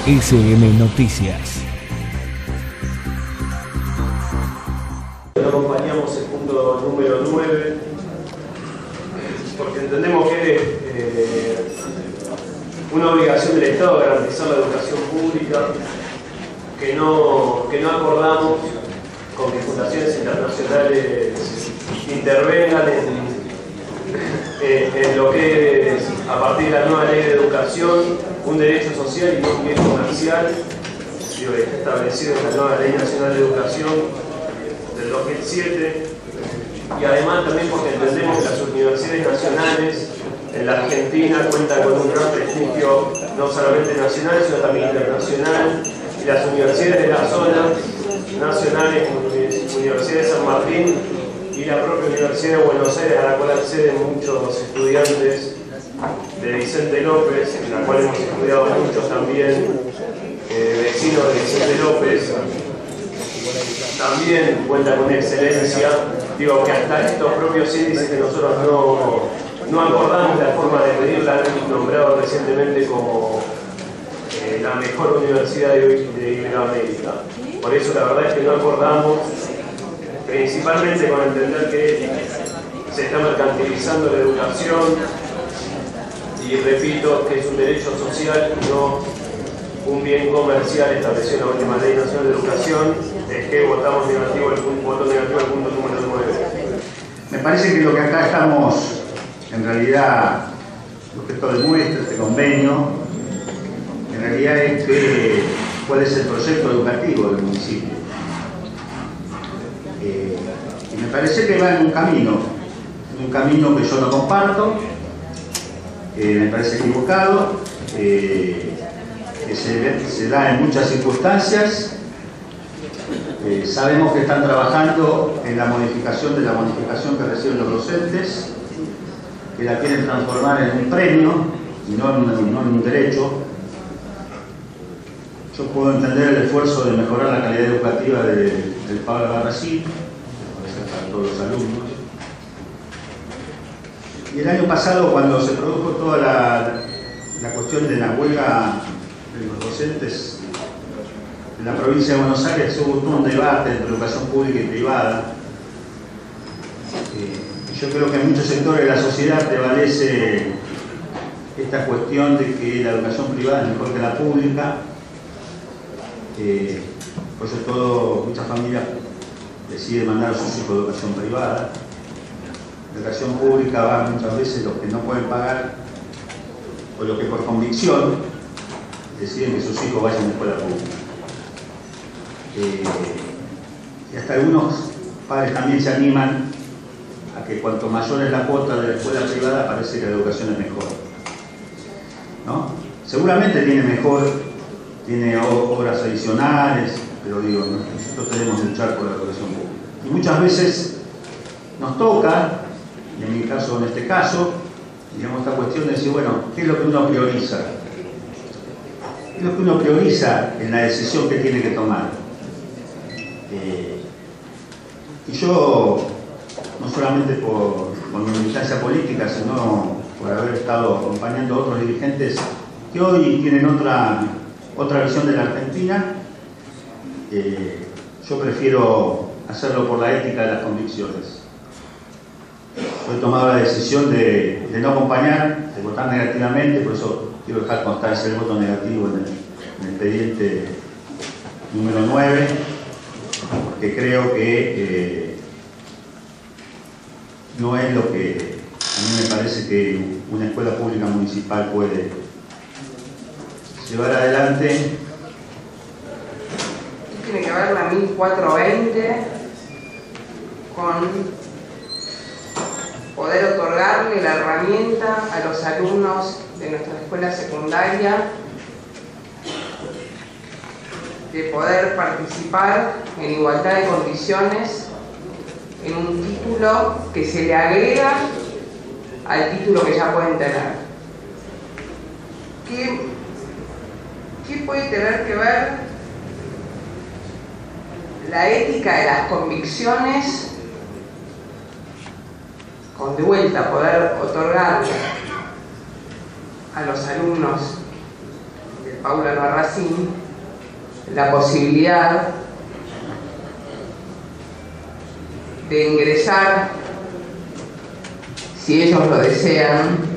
SM Noticias. Acompañamos el punto número 9 porque entendemos que es una obligación del Estado garantizar la educación pública, que no acordamos con que fundaciones internacionales intervengan en lo que es, a partir de la nueva ley de educación, un derecho social y no un bien comercial, establecido en la nueva Ley Nacional de Educación del 2007, y además también porque entendemos que las universidades nacionales en la Argentina cuentan con un gran prestigio no solamente nacional, sino también internacional, y las universidades de la zona nacionales, como la Universidad de San Martín y la propia Universidad de Buenos Aires, a la cual acceden muchos estudiantes de Vicente López, en la cual hemos estudiado muchos también vecinos de Vicente López, también cuenta con excelencia. Digo que hasta estos propios índices que nosotros no acordamos la forma de medirla, han nombrado recientemente como la mejor universidad de Iberoamérica. Por eso la verdad es que no acordamos, principalmente con entender que se está mercantilizando la educación, y repito que es un derecho social y no un bien comercial establecido en la última Ley Nacional de Educación. Es que votamos negativo voto negativo al punto número 9. Me parece que lo que acá estamos, en realidad, lo que esto demuestra, este convenio, en realidad es que cuál es el proyecto educativo del municipio. Y me parece que va en un camino que yo no comparto, me parece equivocado, que se da en muchas circunstancias. Sabemos que están trabajando en la modificación que reciben los docentes, que la quieren transformar en un premio y no en un derecho. Yo puedo entender el esfuerzo de mejorar la calidad educativa del Pablo Albarracín, para todos los alumnos. Y el año pasado, cuando se produjo toda la cuestión de la huelga de los docentes en la provincia de Buenos Aires, hubo todo un debate entre educación pública y privada. Y yo creo que en muchos sectores de la sociedad prevalece esta cuestión de que la educación privada es mejor que la pública. Por eso muchas familias deciden mandar a sus hijos a educación privada. La educación pública va muchas veces los que no pueden pagar o los que por convicción deciden que sus hijos vayan a la escuela pública. Y hasta algunos padres también se animan a que cuanto mayor es la cuota de la escuela privada, parece que la educación es mejor, ¿no? Seguramente tiene obras adicionales, pero digo, nosotros tenemos que luchar por la educación pública. Y muchas veces nos toca, y en mi caso, en este caso, digamos, esta cuestión de decir, bueno, ¿qué es lo que uno prioriza? ¿Qué es lo que uno prioriza en la decisión que tiene que tomar? Y yo, no solamente por mi militancia política, sino por haber estado acompañando a otros dirigentes que hoy tienen otra visión de la Argentina, yo prefiero hacerlo por la ética de las convicciones. Yo he tomado la decisión de no acompañar, de votar negativamente, por eso quiero dejar constancia el voto negativo en el expediente número 9, porque creo que no es lo que a mí me parece que una escuela pública municipal puede llevar adelante. Tiene que ver la 1420 con poder otorgarle la herramienta a los alumnos de nuestra escuela secundaria de poder participar en igualdad de condiciones en un título que se le agrega al título que ya pueden tener. ¿Qué puede tener que ver la ética de las convicciones con, de vuelta, poder otorgar a los alumnos del Paula Albarracín la posibilidad de ingresar, si ellos lo desean,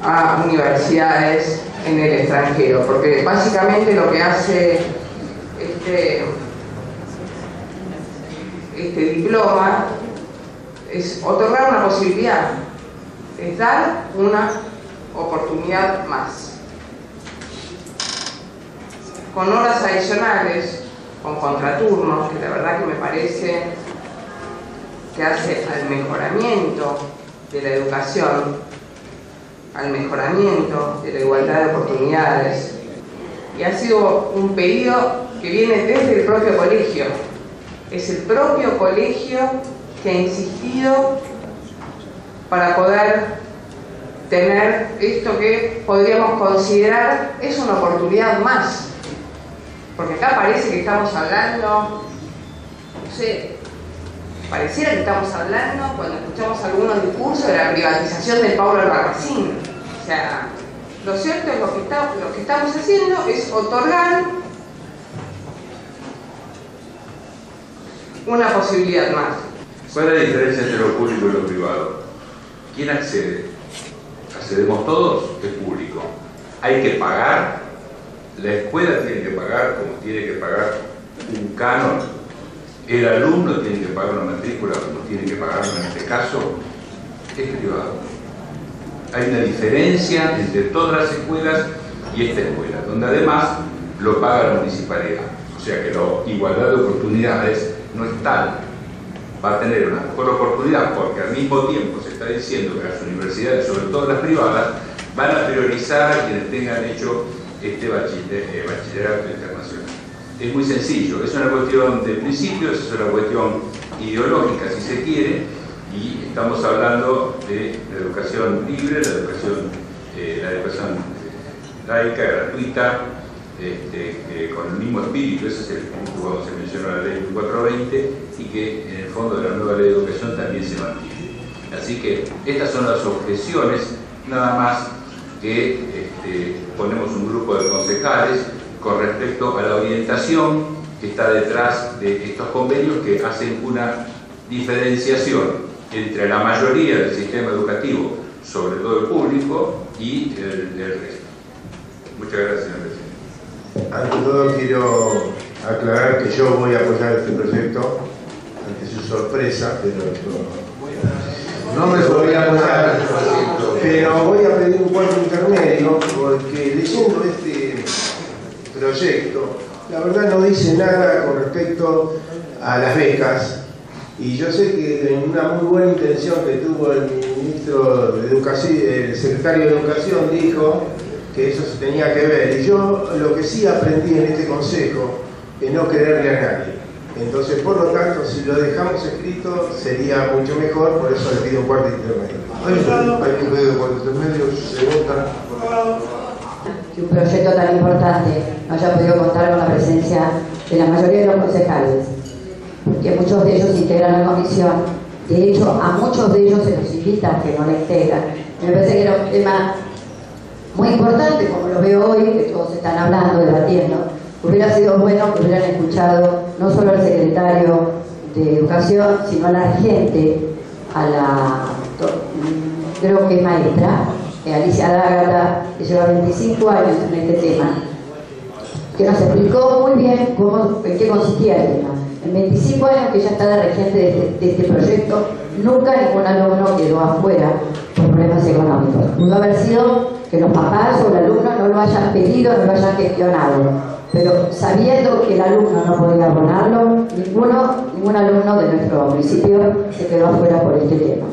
a universidades en el extranjero, porque básicamente lo que hace este diploma es otorgar una posibilidad, es dar una oportunidad más, con horas adicionales, con contraturnos, que la verdad que me parece que hace al mejoramiento de la educación, al mejoramiento de la igualdad de oportunidades, y ha sido un pedido que viene desde el propio colegio. Es el propio colegio que ha insistido para poder tener esto que podríamos considerar es una oportunidad más, porque acá parece que estamos hablando, no sé, pareciera que estamos hablando cuando escuchamos algunos discursos de la privatización de Paula Albarracín. O sea, lo cierto es lo que estamos haciendo es otorgar una posibilidad más. ¿Cuál es la diferencia entre lo público y lo privado? ¿Quién accede? ¿Accedemos todos? Es público. Hay que pagar. La escuela tiene que pagar como tiene que pagar un canon. El alumno tiene que pagar una matrícula como tiene que pagarlo en este caso. Es privado. Hay una diferencia entre todas las escuelas y esta escuela, donde además lo paga la municipalidad. O sea que la igualdad de oportunidades no es tal. Va a tener una mejor oportunidad porque al mismo tiempo se está diciendo que las universidades, sobre todo las privadas, van a priorizar a quienes tengan hecho este bachillerato internacional. Es muy sencillo, es una cuestión de principios, es una cuestión ideológica si se quiere, y estamos hablando de la educación libre, la educación laica, gratuita, con el mismo espíritu. Ese es el punto cuando se menciona la ley 1420 y que en el fondo de la nueva ley de educación también se mantiene. Así que estas son las objeciones, nada más que ponemos un grupo de concejales con respecto a la orientación que está detrás de estos convenios que hacen una diferenciación entre la mayoría del sistema educativo, sobre todo el público, y el resto. Muchas gracias, señor presidente. Ante todo quiero aclarar que yo voy a apoyar este proyecto, ante su sorpresa, pero no me voy a apoyar, pero voy a pedir un cuarto intermedio porque leyendo este proyecto, la verdad no dice nada con respecto a las becas, y yo sé que en una muy buena intención que tuvo el ministro de Educación, el secretario de Educación dijo que eso se tenía que ver, y yo lo que sí aprendí en este consejo es no creerle a nadie. Entonces, por lo tanto, si lo dejamos escrito sería mucho mejor, por eso le pido un cuarto intermedio. Hay un pedido de cuarto intermedio, se vota. Que un proyecto tan importante no haya podido contar con la presencia de la mayoría de los concejales, porque muchos de ellos integran la comisión. De hecho, a muchos de ellos se los invita a que no la integran. Me parece que era un tema muy importante, como lo veo hoy, que todos están hablando, debatiendo. Hubiera sido bueno que hubieran escuchado no solo al secretario de Educación, sino a la regente, a la, creo que es maestra, Alicia D'Agata, que lleva 25 años en este tema, que nos explicó muy bien en qué consistía el tema. En 25 años que ella está de regente de este proyecto, nunca ningún alumno quedó afuera por problemas económicos. Pudo haber sido que los papás o el alumno no lo hayan pedido, no lo hayan gestionado, pero sabiendo que el alumno no podía abonarlo, ningún alumno de nuestro municipio se quedó afuera por este tema.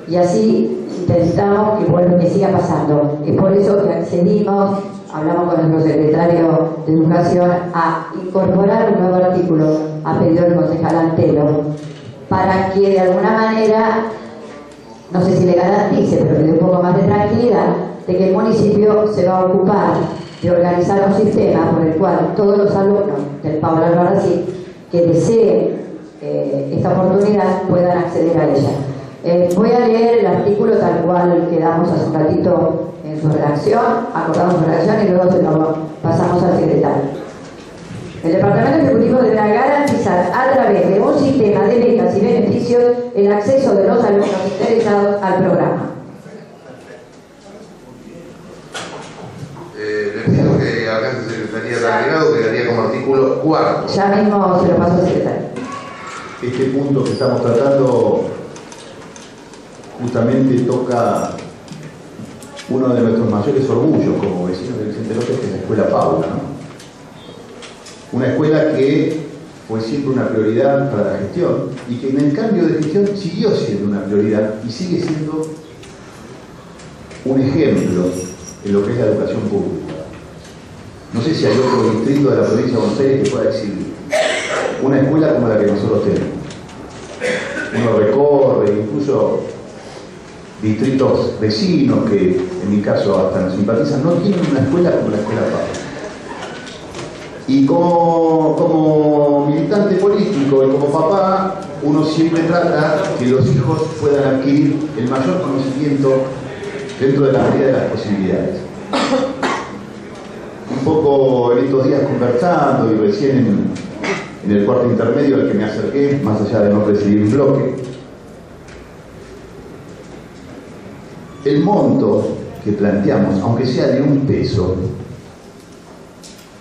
Y así intentamos que siga pasando. Es por eso que accedimos, hablamos con nuestro secretario de Educación, a incorporar un nuevo artículo a pedido del concejal Antelo, para que de alguna manera, no sé si le garantice, pero le dé un poco más de tranquilidad, de que el municipio se va a ocupar de organizar un sistema por el cual todos los alumnos del Paula Albarracín que deseen esta oportunidad puedan acceder a ella. Voy a leer el artículo tal cual quedamos hace un ratito en su redacción, acordamos su redacción y luego se lo pasamos al secretario. El Departamento Ejecutivo deberá garantizar a través de un sistema de becas y beneficios el acceso de los alumnos interesados al programa. Le pido que alcance Secretaría de Agregado, quedaría como artículo 4. Ya mismo se lo paso al secretario. Este punto que estamos tratando justamente toca uno de nuestros mayores orgullos como vecinos de Vicente López, que es la Escuela Paula, ¿no? Una escuela que fue siempre una prioridad para la gestión y que en el cambio de gestión siguió siendo una prioridad y sigue siendo un ejemplo en lo que es la educación pública. No sé si hay otro distrito de la provincia de Buenos Aires que pueda exhibir una escuela como la que nosotros tenemos. Uno recorre, incluso distritos vecinos que en mi caso hasta nos simpatizan, no tienen una escuela como la Escuela Paula. Y como militante político y como papá, uno siempre trata que los hijos puedan adquirir el mayor conocimiento dentro de la medida de las posibilidades. Un poco en estos días conversando y recién en el cuarto intermedio al que me acerqué, más allá de no presidir un bloque, el monto que planteamos, aunque sea de $1,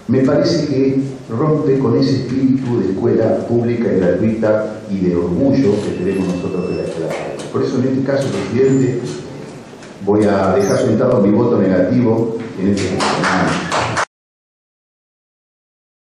me parece que rompe con ese espíritu de escuela pública y gratuita y de orgullo que tenemos nosotros de la escuela pública. Por eso en este caso, presidente, voy a dejar sentado mi voto negativo en este cuestionario.